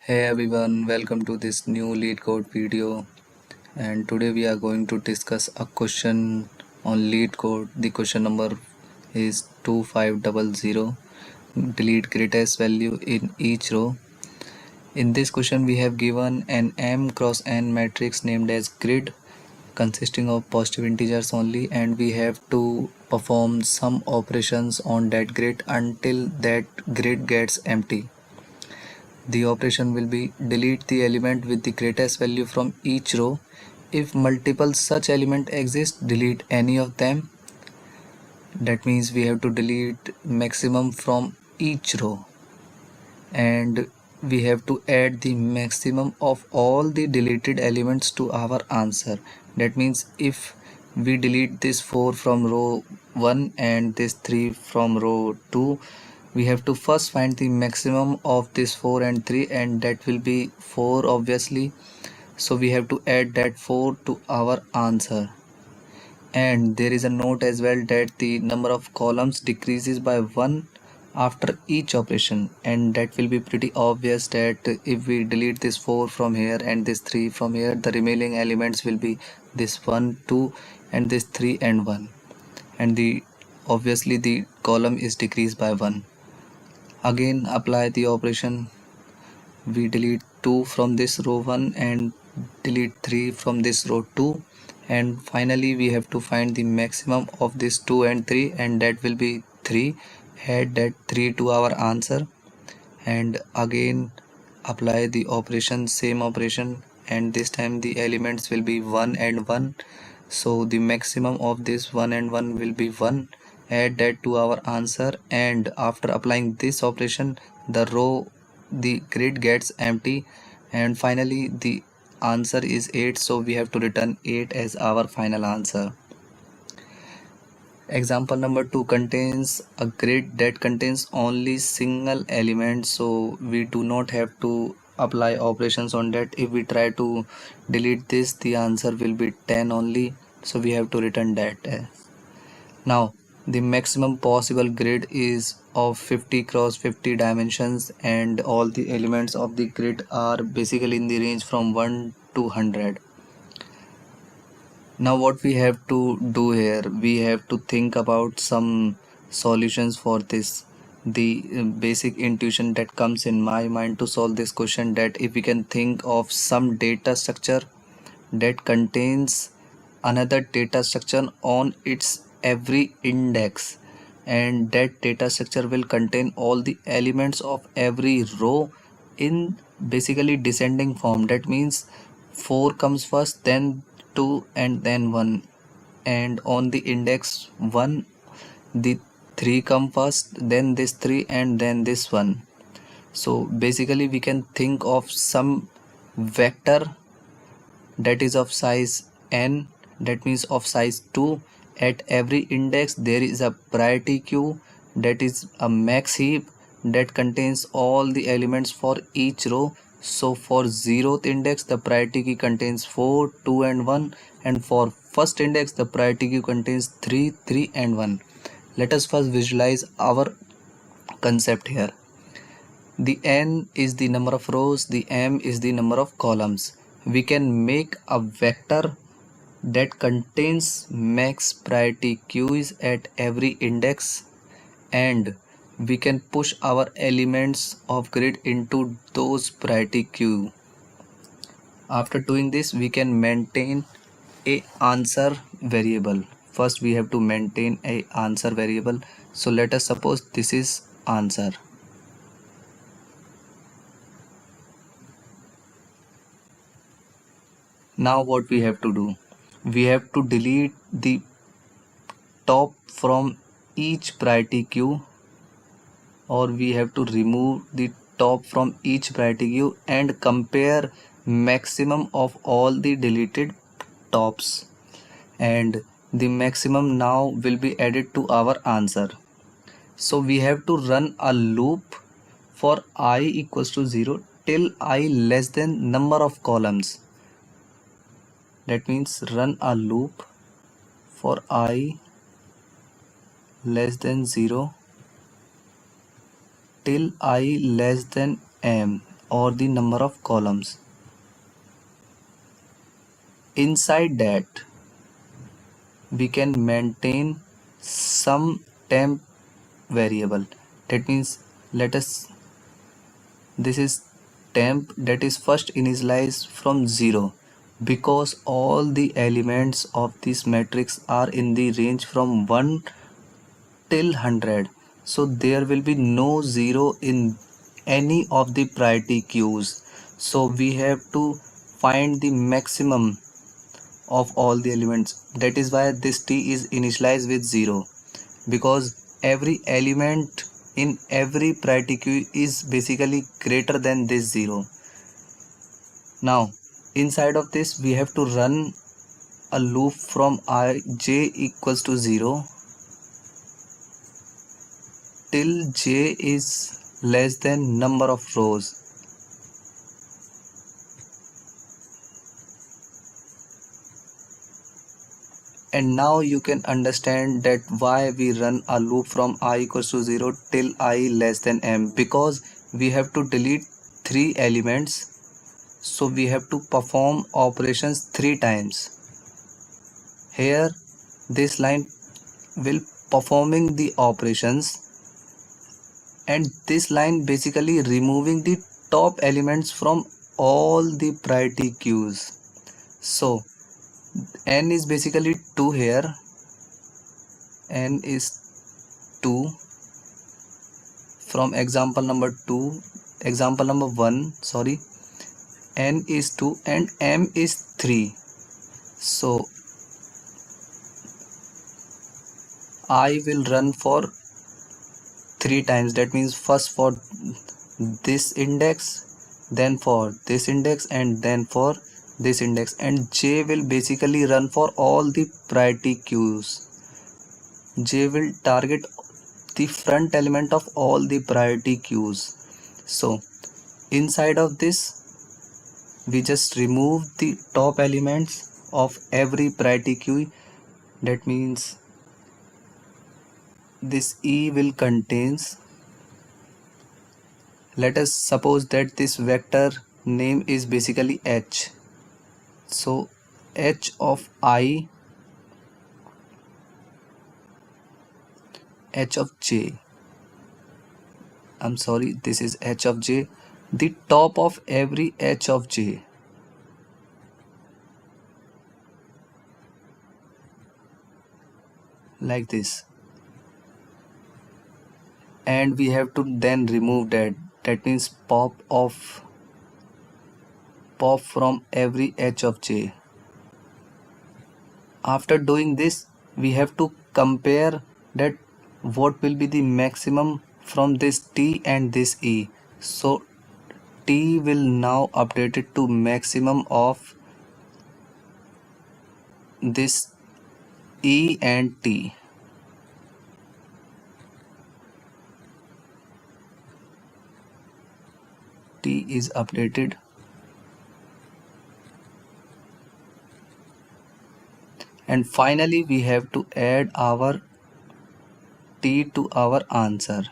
Hey everyone, welcome to this new lead code video, and today we are going to discuss a question on lead code. The question number is 2500. Delete greatest value in each row. In this question we have given an m cross n matrix named as grid consisting of positive integers only, and we have to perform some operations on that grid until that grid gets empty. The operation will be delete the element with the greatest value from each row. If multiple such elements exist, delete any of them. That means we have to delete maximum from each row, and we have to add the maximum of all the deleted elements to our answer. That means if we delete this 4 from row 1 and this 3 from row 2, we have to first find the maximum of this 4 and 3, and that will be 4 obviously. So we have to add that 4 to our answer. And there is a note as well that the number of columns decreases by 1 after each operation, and that will be pretty obvious that if we delete this 4 from here and this 3 from here, the remaining elements will be this 1, 2 and this 3 and 1, and the obviously the column is decreased by 1. Again apply the operation. We delete 2 from this row 1 and delete 3 from this row 2, and finally we have to find the maximum of this 2 and 3, and that will be 3. Add that 3 to our answer, and again apply the operation, same operation, and this time the elements will be 1 and 1. So the maximum of this 1 and 1 will be 1. Add that to our answer, and after applying this operation the grid gets empty, and finally the answer is 8, so we have to return 8 as our final answer. Example number 2 contains a grid that contains only single element, so we do not have to apply operations on that. If we try to delete this, the answer will be 10 only, so we have to return that. Now the maximum possible grid is of 50 cross 50 dimensions, and all the elements of the grid are basically in the range from 1 to 100. Now what we have to do here, we have to think about some solutions for this. The basic intuition that comes in my mind to solve this question, that if we can think of some data structure that contains another data structure on its every index, and that data structure will contain all the elements of every row in basically descending form. That means 4 comes first, then 2 and then 1, and on the index 1 the 3 come first, then this 3 and then this 1. So basically we can think of some vector that is of size n, that means of size 2. At every index there is a priority queue, that is a max heap that contains all the elements for each row. So for 0th index the priority key contains 4, 2 and 1, and for first index the priority queue contains 3, 3 and 1. Let us first visualize our concept here. The n is the number of rows, the m is the number of columns. We can make a vector that contains max priority queues at every index, and we can push our elements of grid into those priority queue. After doing this, we can maintain a answer variable. First we have to maintain a answer variable. So let us suppose this is answer. Now what we have to do, we have to delete the top from each priority queue, or we have to remove the top from each priority queue and compare maximum of all the deleted tops, and the maximum now will be added to our answer. So we have to run a loop for I equals to 0 till I less than number of columns. That means run a loop for I less than 0 till I less than m. or the number of columns. Inside that we can maintain some temp variable. That means this is temp that is first initialized from 0, because all the elements of this matrix are in the range from 1 till 100, so there will be no 0 in any of the priority queues. So we have to find the maximum of all the elements. That is why this t is initialized with 0, because every element in every priority queue is basically greater than this 0. Now inside of this we have to run a loop from j equals to 0 till j is less than number of rows. And now you can understand that why we run a loop from I equals to 0 till I less than m, because we have to delete 3 elements, so we have to perform operations 3 times. Here this line will performing the operations, and this line basically removing the top elements from all the priority queues. So n is basically 2 here, n is 2 from example number 1, sorry, n is 2 and m is 3. So I will run for 3 times. That means first for this index, then for this index, and then for this index, and j will basically run for all the priority queues. J will target the front element of all the priority queues. So inside of this we just remove the top elements of every priority queue. That means this E will contains, let us suppose that this vector name is basically h. So h of I, h of j, I'm sorry, this is h of j, the top of every h of j. Like this. And we have to then remove that. That means pop from every h of j. After doing this, we have to compare that what will be the maximum from this t and this e. So t will now update it to maximum of this e and t. T is updated. And finally we have to add our t to our answer,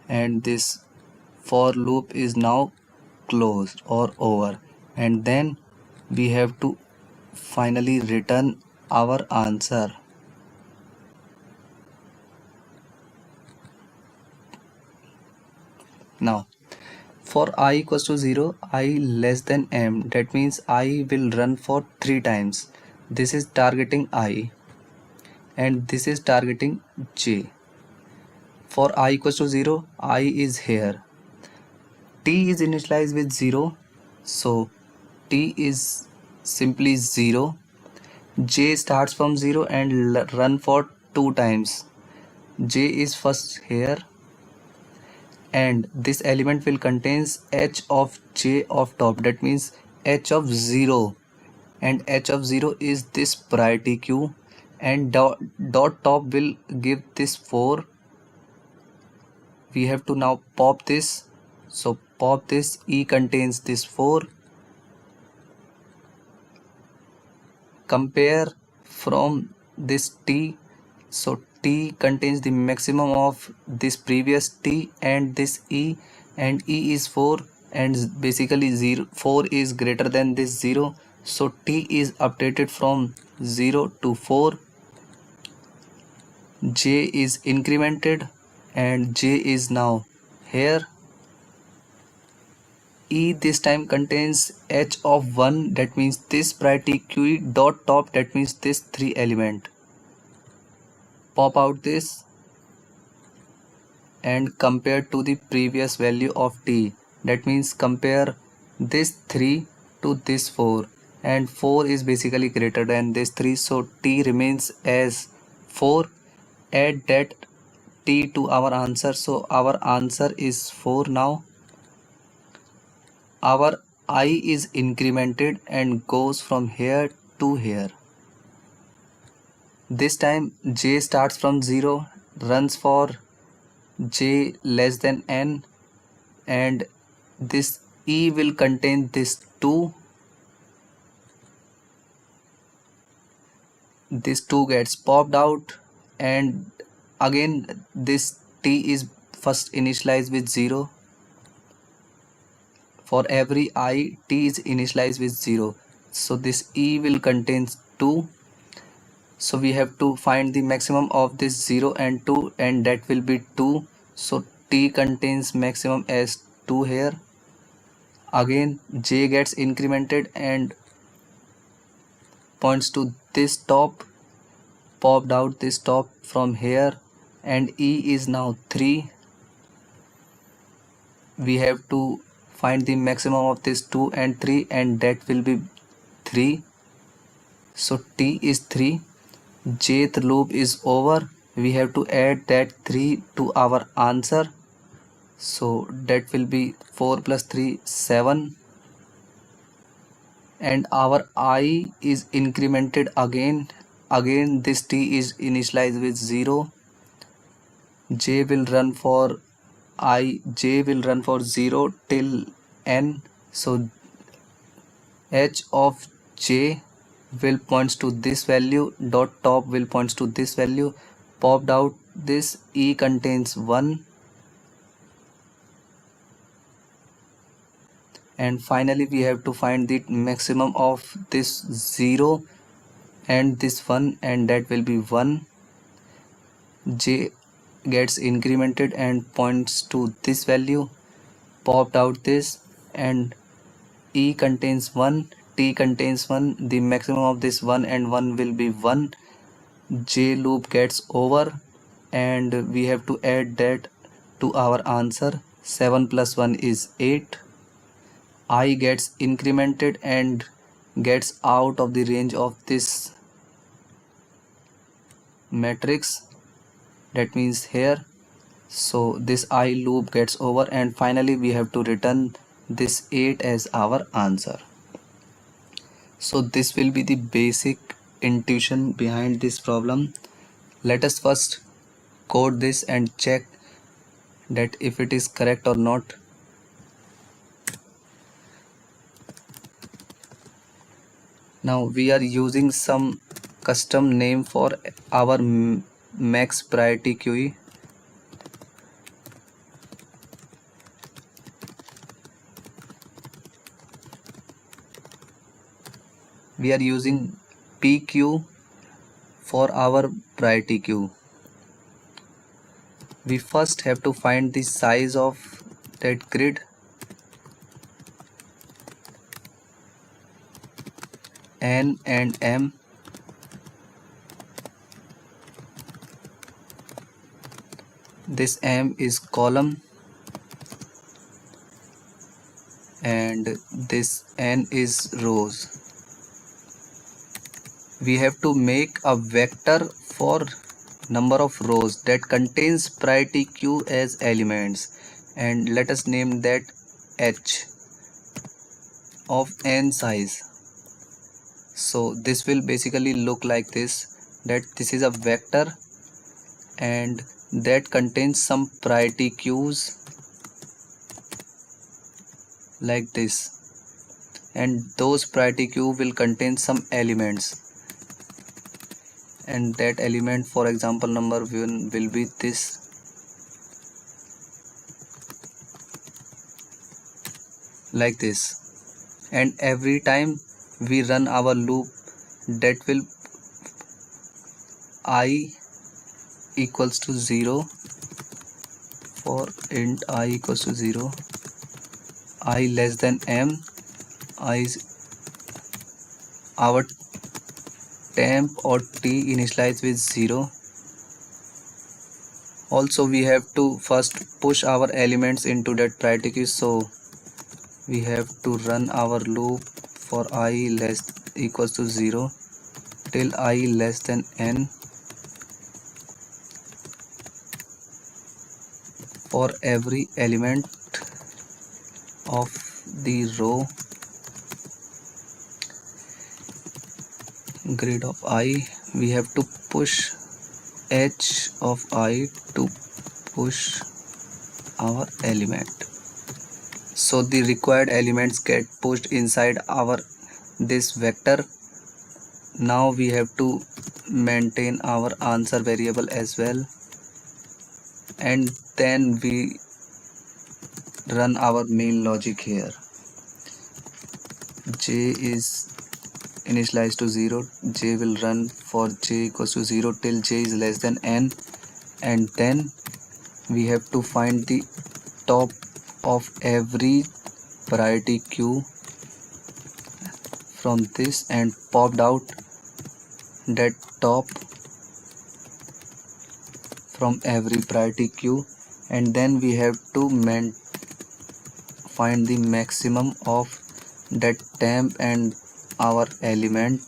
and this for loop is now closed or over, and then we have to finally return our answer. Now for I equals to 0, I less than m, that means I will run for 3 times. This is targeting I and this is targeting j. For I equals to 0, I is here. T is initialized with 0, so T is simply 0. J starts from 0 and run for 2 times. J is first here, and this element will contains h of j of top. That means h of 0, and h of 0 is this priority queue, and dot top will give this 4. We have to now pop this. So pop this, E contains this 4. Compare from this T. So T contains the maximum of this previous T and this E, and E is 4, and basically 4 is greater than this 0, so T is updated from 0 to 4. J is incremented and J is now here. E this time contains H of 1, that means this priority queue dot top, that means this 3 element. Pop out this and compare to the previous value of T, that means compare this 3 to this 4, and 4 is basically greater than this 3, so T remains as 4. Add that T to our answer, so our answer is 4 now. Our I is incremented and goes from here to here. This time J starts from 0, runs for J less than N, and this E will contain this 2. This 2 gets popped out, and again this T is first initialized with 0. For every I, T is initialized with 0, so this E will contain 2. So we have to find the maximum of this 0 and 2, and that will be 2, so T contains maximum as 2 here. Again J gets incremented and points to this top, popped out this top from here, and E is now 3. We have to find the maximum of this 2 and 3, and that will be 3, so T is 3. Jth loop is over. We have to add that 3 to our answer, so that will be 4 plus 3 7, and our I is incremented again this T is initialized with 0. J will run for 0 till N, so H of J will points to this value, dot top will points to this value. Popped out this E contains 1, and finally we have to find the maximum of this 0 and this 1, and that will be 1. J gets incremented and points to this value. Popped out this, and E contains 1, T contains 1, the maximum of this 1 and 1 will be 1. J loop gets over, and we have to add that to our answer. 7 plus 1 is 8. I gets incremented and gets out of the range of this matrix, that means here, so this I loop gets over, and finally we have to return this 8 as our answer. So this will be the basic intuition behind this problem. Let us first code this and check that if it is correct or not. Now we are using some custom name for our max priority queue. We are using PQ for our priority queue. We first have to find the size of that grid. N and M. This M is column and this N is rows. We have to make a vector for number of rows that contains priority queue as elements, and let us name that H of N size. So this will basically look like this, that this is a vector and that contains some priority queues like this, and those priority queue will contain some elements. and that element, for example number 1, will be this, like this. And every time we run our loop, that will I equals to 0, for int I equals to 0, I less than m, I is our temp or t initialize with 0. Also we have to first push our elements into that priority queue, so we have to run our loop for I less equals to 0 till I less than n for every element of the row grid of I. We have to push h of I to push our element, so the required elements get pushed inside our this vector. Now we have to maintain our answer variable as well, and then we run our main logic here. J is initialized to 0, j will run for j equals to 0 till j is less than n, and then we have to find the top of every priority queue from this and popped out that top from every priority queue, and then we have to find the maximum of that temp and our element.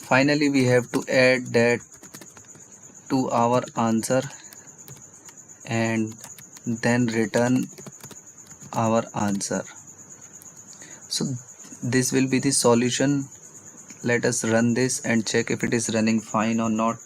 Finally we have to add that to our answer and then return our answer. So this will be the solution. Let us run this and check if it is running fine or not.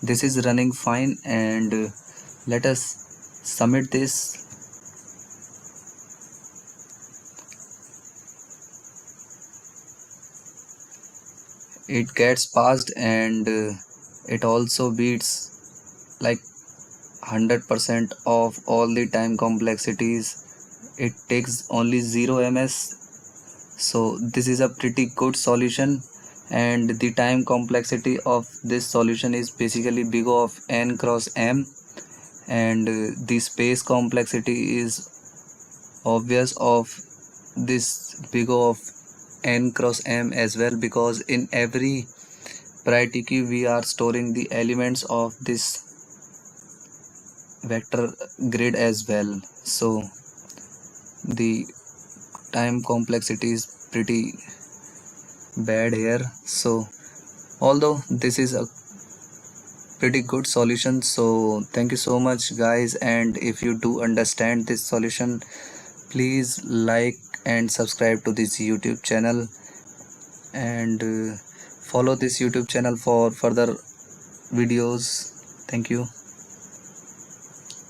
This is running fine, and let us submit this. It gets passed, and it also beats like 100% of all the time complexities. It takes only 0 ms, so this is a pretty good solution. And the time complexity of this solution is basically big O of n cross m, and the space complexity is obvious of this big O of n cross m as well, because in every priority queue we are storing the elements of this vector grid as well, so the time complexity is pretty bad here. So although this is a pretty good solution, so thank you so much guys, and if you do understand this solution, please like and subscribe to this YouTube channel, and follow this YouTube channel for further videos. Thank you.